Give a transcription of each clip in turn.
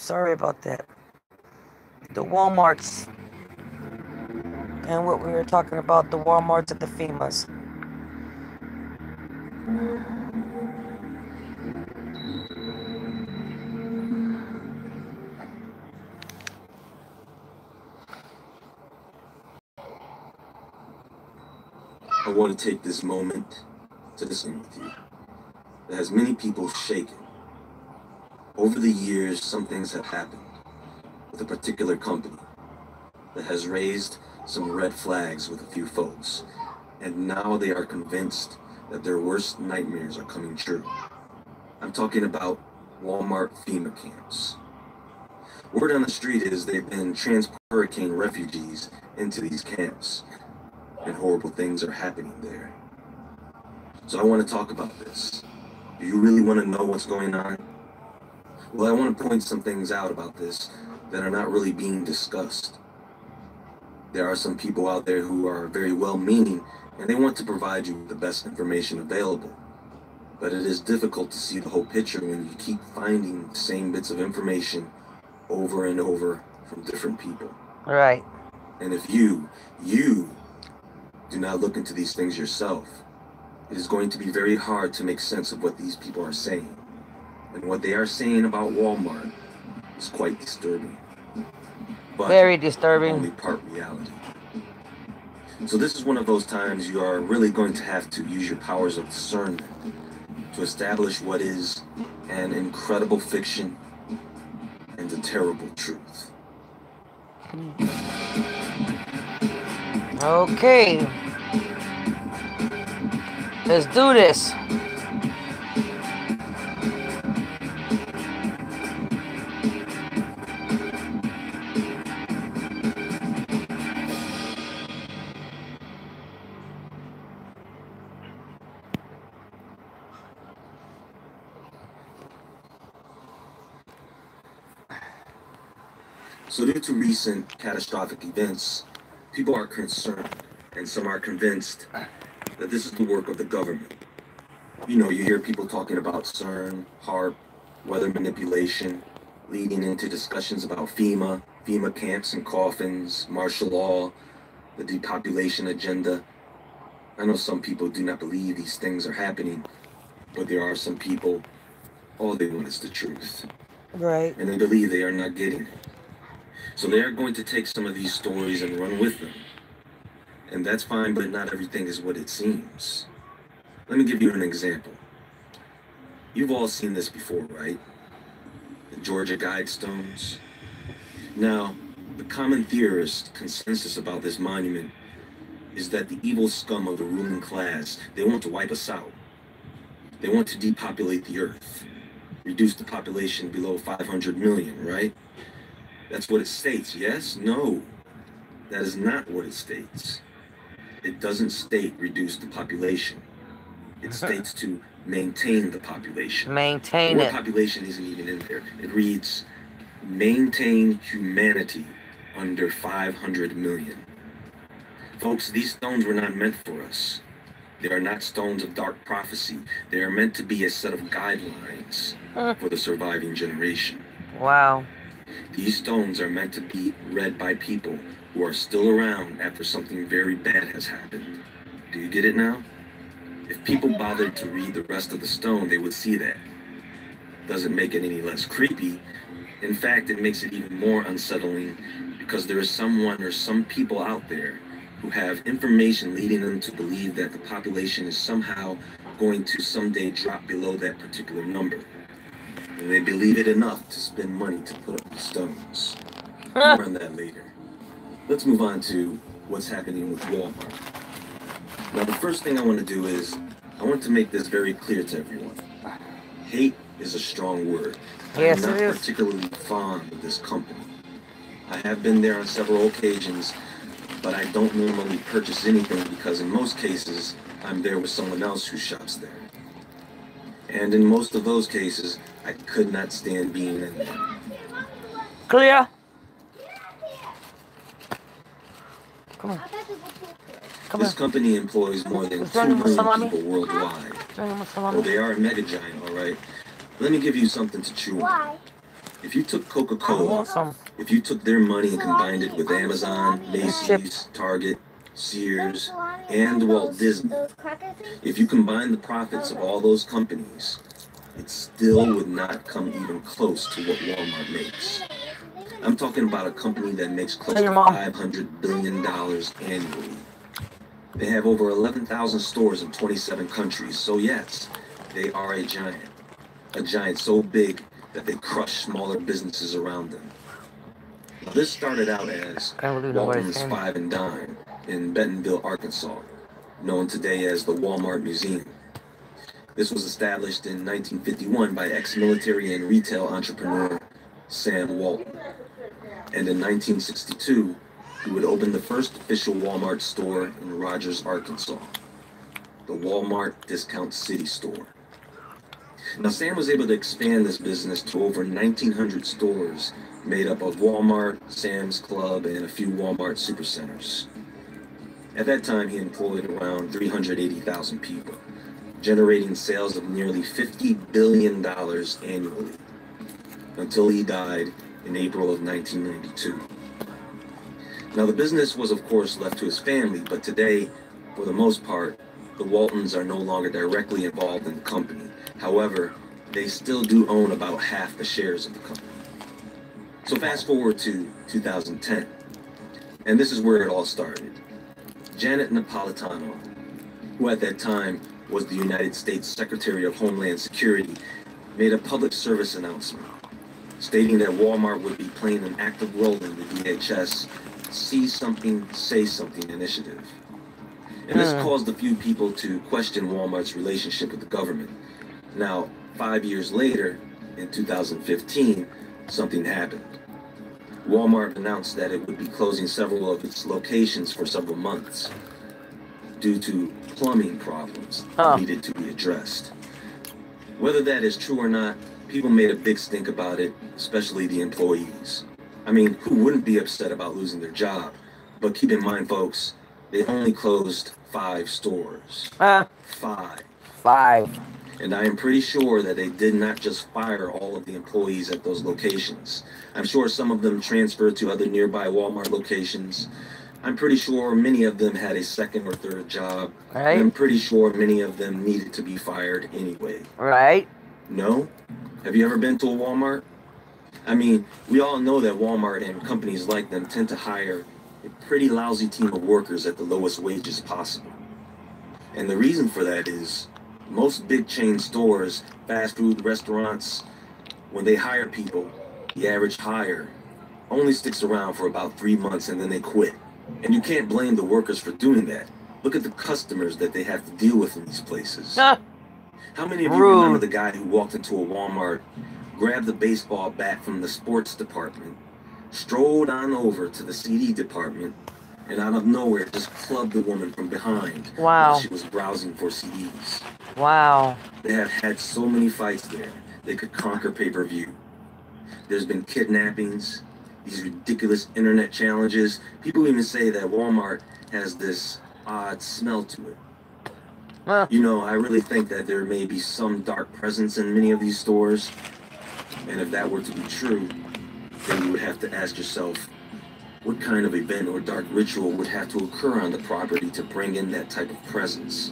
Sorry about that. The Walmarts. And what we were talking about, the Walmarts and the FEMAs. I want to take this moment to listen with you. It has many people shaken. Over the years, some things have happened with a particular company that has raised some red flags with a few folks, and now they are convinced that their worst nightmares are coming true. I'm talking about Walmart FEMA camps. Word on the street is they've been trans-hurricane refugees into these camps, and horrible things are happening there. So I want to talk about this. Do you really want to know what's going on? Well, I want to point some things out about this that are not really being discussed. There are some people out there who are very well-meaning, and they want to provide you with the best information available. But it is difficult to see the whole picture when you keep finding the same bits of information over and over from different people. Right. And if you do not look into these things yourself, it is going to be very hard to make sense of what these people are saying. And what they are saying about Walmart is quite disturbing. But very disturbing. Only part reality. So this is one of those times you are really going to have to use your powers of discernment to establish what is an incredible fiction and a terrible truth. Okay. Let's do this. So due to recent catastrophic events, people are concerned, and some are convinced that this is the work of the government. You know, you hear people talking about CERN, HAARP, weather manipulation, leading into discussions about FEMA camps and coffins, martial law, the depopulation agenda. I know some people do not believe these things are happening, but there are some people, all they want is the truth. Right. And they believe they are not getting it. So they are going to take some of these stories and run with them. And that's fine, but not everything is what it seems. Let me give you an example. You've all seen this before, right? The Georgia Guidestones. Now, the common theorist consensus about this monument is that the evil scum of the ruling class, they want to wipe us out. They want to depopulate the earth, reduce the population below 500 million, right? That's what it states, yes? No, that is not what it states. It doesn't state reduce the population. It states to maintain the population. Maintain the it. Population isn't even in there. It reads, maintain humanity under 500 million. Folks, these stones were not meant for us. They are not stones of dark prophecy. They are meant to be a set of guidelines for the surviving generation. Wow. These stones are meant to be read by people who are still around after something very bad has happened. Do you get it now? If people bothered to read the rest of the stone, they would see that. Doesn't make it any less creepy. In fact, it makes it even more unsettling because there is someone or some people out there who have information leading them to believe that the population is somehow going to someday drop below that particular number. And they believe it enough to spend money to put up the stones. More on that later. Let's move on to what's happening with Walmart. Now, the first thing I want to do is, I want to make this very clear to everyone. Hate is a strong word. Yes, I'm not it is. particularly fond of this company. I have been there on several occasions, but I don't normally purchase anything because in most cases, I'm there with someone else who shops there. And in most of those cases, I could not stand being in there. Clear? Come on. This company employs more than 2 million people worldwide. Well, they are a mega giant, all right? Let me give you something to chew on. If you took I Coca-Cola, want some. if you took their money and combined it with Amazon, These chips. Macy's, Target, Sears, and Walt Disney, if you combine the profits of all those companies, it still would not come even close to what Walmart makes. I'm talking about a company that makes close Tell to your mom. $500 billion annually. They have over 11,000 stores in 27 countries, so yes, they are a giant. A giant so big that they crush smaller businesses around them. Now, this started out as Can't believe nobody's Walton's saying. Five and Dime in Bentonville, Arkansas, known today as the Walmart Museum. This was established in 1951 by ex-military and retail entrepreneur Sam Walton. And in 1962, he would open the first official Walmart store in Rogers, Arkansas, the Walmart Discount City Store. Now, Sam was able to expand this business to over 1,900 stores made up of Walmart, Sam's Club, and a few Walmart supercenters. At that time, he employed around 380,000 people, generating sales of nearly $50 billion annually, until he died in April of 1992. Now, the business was, of course, left to his family, but today, for the most part, the Waltons are no longer directly involved in the company. However, they still do own about half the shares of the company. So fast forward to 2010, and this is where it all started. Janet Napolitano, who at that time was the United States Secretary of Homeland Security, made a public service announcement stating that Walmart would be playing an active role in the DHS See Something, Say Something initiative. And this caused a few people to question Walmart's relationship with the government. Now, 5 years later, in 2015, something happened. Walmart announced that it would be closing several of its locations for several months due to plumbing problems that needed to be addressed. Whether that is true or not, people made a big stink about it, especially the employees. I mean, who wouldn't be upset about losing their job? But keep in mind, folks, they only closed 5 stores. 5. And I am pretty sure that they did not just fire all of the employees at those locations. I'm sure some of them transferred to other nearby Walmart locations. I'm pretty sure many of them had a second or third job. Right. And I'm pretty sure many of them needed to be fired anyway. Right. No? Have you ever been to a Walmart? I mean, we all know that Walmart and companies like them tend to hire a pretty lousy team of workers at the lowest wages possible. And the reason for that is most big chain stores, fast food restaurants, when they hire people, the average hire only sticks around for about 3 months and then they quit. And you can't blame the workers for doing that. Look at the customers that they have to deal with in these places. How many of you remember the guy who walked into a Walmart, grabbed the baseball bat from the sports department, strolled on over to the CD department, and out of nowhere just clubbed the woman from behind while she was browsing for CDs? Wow. They have had so many fights there, they could conquer pay-per-view. There's been kidnappings, these ridiculous internet challenges. People even say that Walmart has this odd smell to it. You know, I really think that there may be some dark presence in many of these stores. And if that were to be true, then you would have to ask yourself, what kind of event or dark ritual would have to occur on the property to bring in that type of presence?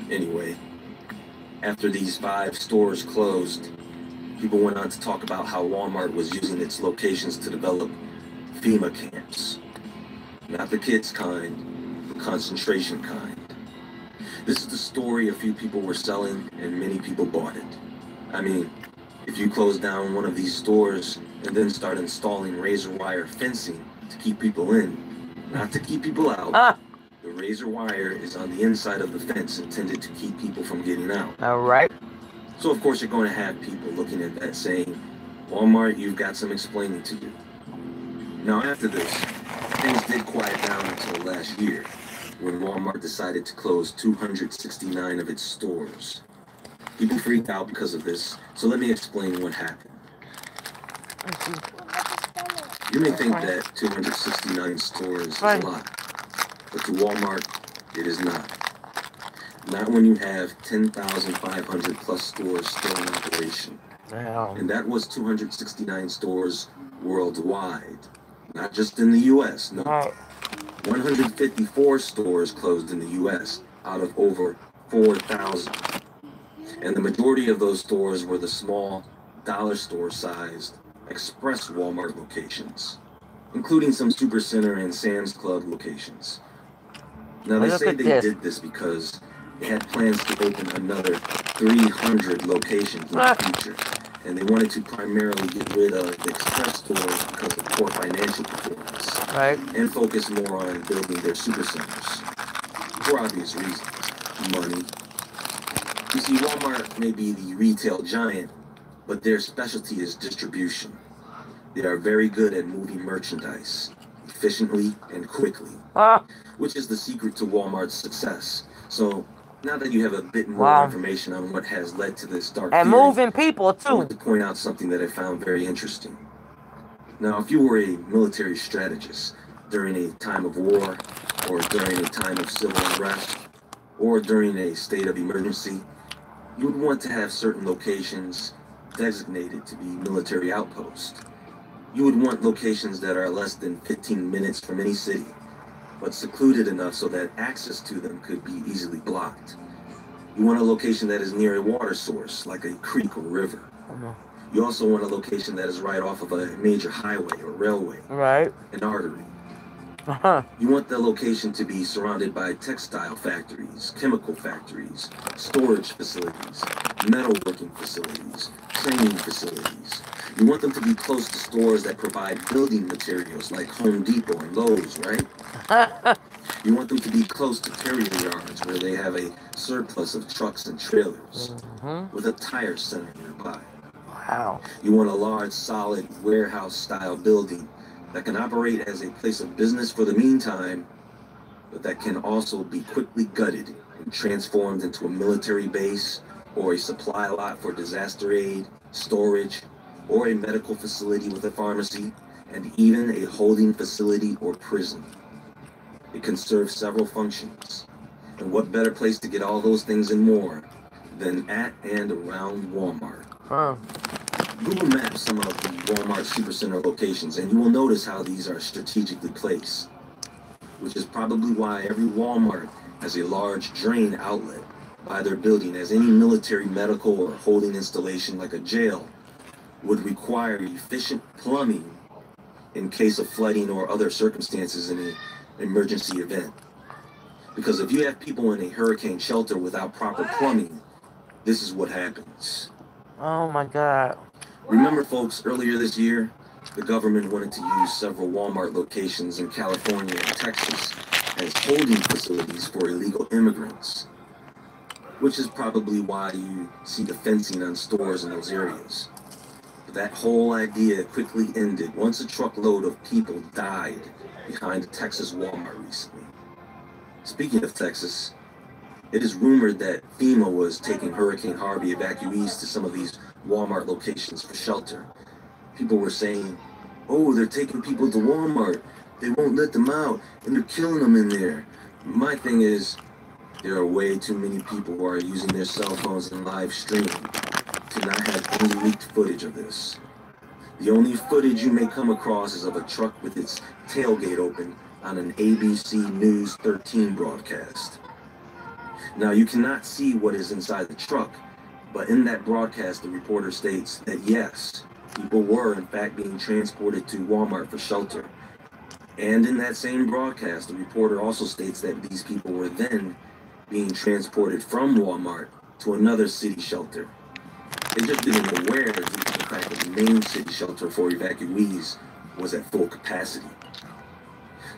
Anyway, after these 5 stores closed, people went on to talk about how Walmart was using its locations to develop FEMA camps. Not the kids kind, the concentration kind. This is the story a few people were selling and many people bought it. I mean, if you close down one of these stores and then start installing razor wire fencing to keep people in, not to keep people out, the razor wire is on the inside of the fence intended to keep people from getting out. All right. So of course you're going to have people looking at that saying, Walmart, you've got some explaining to do. Now after this, things did quiet down until last year, when Walmart decided to close 269 of its stores. People freaked out because of this, so let me explain what happened. You may think that 269 stores is a lot, but to Walmart, it is not. Not when you have 10,500 plus stores still in operation. Damn. And that was 269 stores worldwide, not just in the U.S. No, Right. 154 stores closed in the U.S. out of over 4,000. And the majority of those stores were the small, dollar store-sized express Walmart locations, including some Supercenter and Sam's Club locations. Now, they Look say at they this. did this because they had plans to open another 300 locations in the future, and they wanted to primarily get rid of the express stores because of poor financial performance, Right. and focus more on building their supercenters. For obvious reasons. Money. You see, Walmart may be the retail giant, but their specialty is distribution. They are very good at moving merchandise efficiently and quickly, which is the secret to Walmart's success. So, now that you have a bit more information on what has led to this dark and theory, moving people I want too. to point out something that I found very interesting. Now, if you were a military strategist during a time of war, or during a time of civil unrest, or during a state of emergency, you would want to have certain locations designated to be military outposts. You would want locations that are less than 15 minutes from any city, but secluded enough so that access to them could be easily blocked. You want a location that is near a water source, like a creek or river. You also want a location that is right off of a major highway or railway, Right. an artery. You want the location to be surrounded by textile factories, chemical factories, storage facilities, metalworking facilities, training facilities. You want them to be close to stores that provide building materials like Home Depot and Lowe's, right? You want them to be close to carrier yards where they have a surplus of trucks and trailers, with a tire center nearby. Wow. You want a large, solid warehouse-style building that can operate as a place of business for the meantime, but that can also be quickly gutted and transformed into a military base or a supply lot for disaster aid, storage, or a medical facility with a pharmacy, and even a holding facility or prison. It can serve several functions. And what better place to get all those things and more than at and around Walmart? Google Maps some of the Walmart Supercenter locations, and you will notice how these are strategically placed, which is probably why every Walmart has a large drain outlet by their building, as any military, medical, or holding installation like a jail would require efficient plumbing in case of flooding or other circumstances in an emergency event. Because if you have people in a hurricane shelter without proper plumbing, this is what happens. Oh my God. Remember, folks, earlier this year, the government wanted to use several Walmart locations in California and Texas as holding facilities for illegal immigrants, which is probably why you see the fencing on stores in those areas. But that whole idea quickly ended once a truckload of people died behind a Texas Walmart recently. Speaking of Texas, it is rumored that FEMA was taking Hurricane Harvey evacuees to some of these Walmart locations for shelter. People were saying, oh, they're taking people to Walmart. They won't let them out, and they're killing them in there. My thing is, there are way too many people who are using their cell phones and live streaming to not have any leaked footage of this. The only footage you may come across is of a truck with its tailgate open on an ABC News 13 broadcast. Now, you cannot see what is inside the truck, but in that broadcast, the reporter states that yes, people were in fact being transported to Walmart for shelter. And in that same broadcast, the reporter also states that these people were then being transported from Walmart to another city shelter. They just didn't aware due to the fact that the main city shelter for evacuees was at full capacity.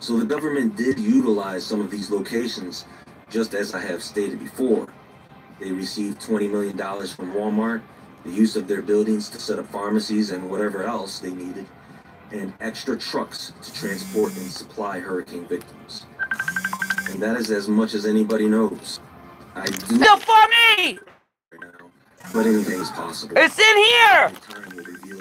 So the government did utilize some of these locations, just as I have stated before. They received $20 million from Walmart, the use of their buildings to set up pharmacies and whatever else they needed, and extra trucks to transport and supply hurricane victims. And that is as much as anybody knows. I do Still for me! right now, but anything is possible. It's in here! Time will reveal